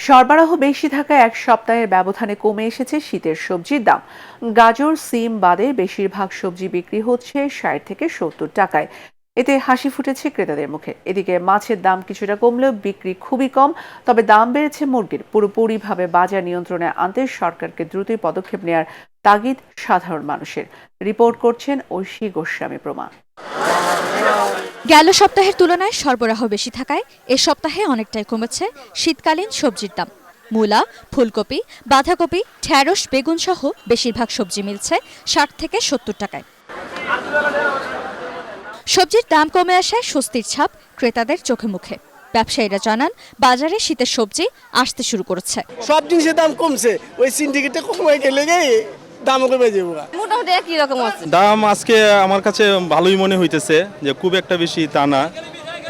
সরবরাহ বেশি থাকায় এক সপ্তাহের ব্যবধানে কমে এসেছে শীতের সবজির দাম। গাজর, সিম বাদে বেশিরভাগ সবজি বিক্রি হচ্ছে ৬০ থেকে ৭০ টাকায়। এতে হাসি ফুটেছে ক্রেতাদের মুখে। এদিকে মাছের দাম কিছুটা কমলেও বিক্রি খুবই কম। তবে দাম বেড়েছে মুরগির। পুরোপুরিভাবে বাজার নিয়ন্ত্রণে আনতে সরকারকে দ্রুতই পদক্ষেপ নেওয়ার তাগিদ সাধারণ মানুষের। রিপোর্ট করছেন ঐশী গোস্বামী প্রমা। গেল সপ্তাহের তুলনায় সরবরাহ বেশি থাকায় এ সপ্তাহে অনেকটাই কমেছে শীতকালীন সবজির দাম। মূলা, ফুলকপি, বাঁধাকপি, ঢেঁড়স, বেগুন সহ বেশিরভাগ সবজি মিলছে ৬০ থেকে ৭০ টাকায়। সবজির দাম কমে আসায় স্বস্তির ছাপ ক্রেতাদের চোখে মুখে। ব্যবসায়ীরা জানান, বাজারে শীতের সবজি আসতে শুরু করেছে। সব জিনিসের দাম কমছে, ওই সিন্ডিকেটে কমে গেলে দাম কমে যাবো। মোটামুটি একই রকম আছে দাম। আজকে আমার কাছে ভালোই মনে হইতেছে, যে খুব একটা বেশি তা না,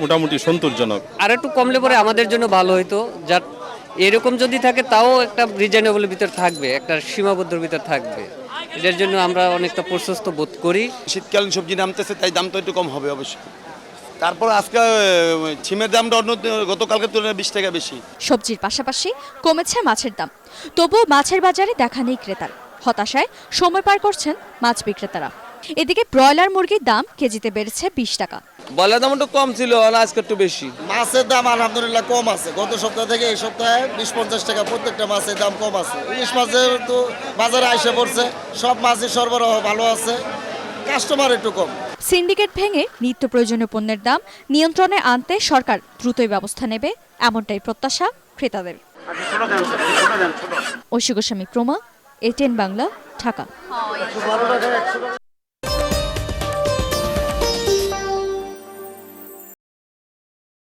মোটামুটি সন্তোষজনক। আর একটু কমলে পরে আমাদের জন্য ভালো হইতো। যার এরকম যদি থাকে তাও একটা রিজনেবলের ভিতর থাকবে, একটা সীমাবদ্ধের ভিতর থাকবে। এটার জন্য আমরা অনেকটা প্রশস্ত বোধ করি। শীতকালীন সবজি নামতেছে, তাই দাম তো একটু কম হবে অবশ্যই। তারপর আজকে ছিমের দামটা অন্য গতকালকের তুলনায় 20 টাকা বেশি। সবজির পাশাপাশি কমেছে মাছের দাম। তবুও মাছের বাজারে দেখা নেই ক্রেতার। হতাশায় সময় পার করছেন মাছ বিক্রেতারা। এদিকে ব্রয়লার মুরগির দাম কেজিতে বেড়েছে ২০ টাকা। বলার দাম একটু কম ছিল, আজকে একটু বেশি। মাছের দাম আলহামদুলিল্লাহ কম আছে। গত সপ্তাহ থেকে এই সপ্তাহে ২০-৫০ টাকা প্রত্যেকটা মাছের দাম কম আছে। ইলিশ মাছের তো বাজারে আইসে পড়ছে, সব মাছের সরবরাহ ভালো আছে, কাস্টমার একটু কম। সিন্ডিকেট ভেঙে নিত্য প্রয়োজনীয় পণ্যের দাম নিয়ন্ত্রণে আনতে সরকার দ্রুতই ব্যবস্থা নেবে, এমনটাই প্রত্যাশা ক্রেতাদের। ঐশী গোস্বামী প্রমা, এটিএন বাংলা, ঢাকা।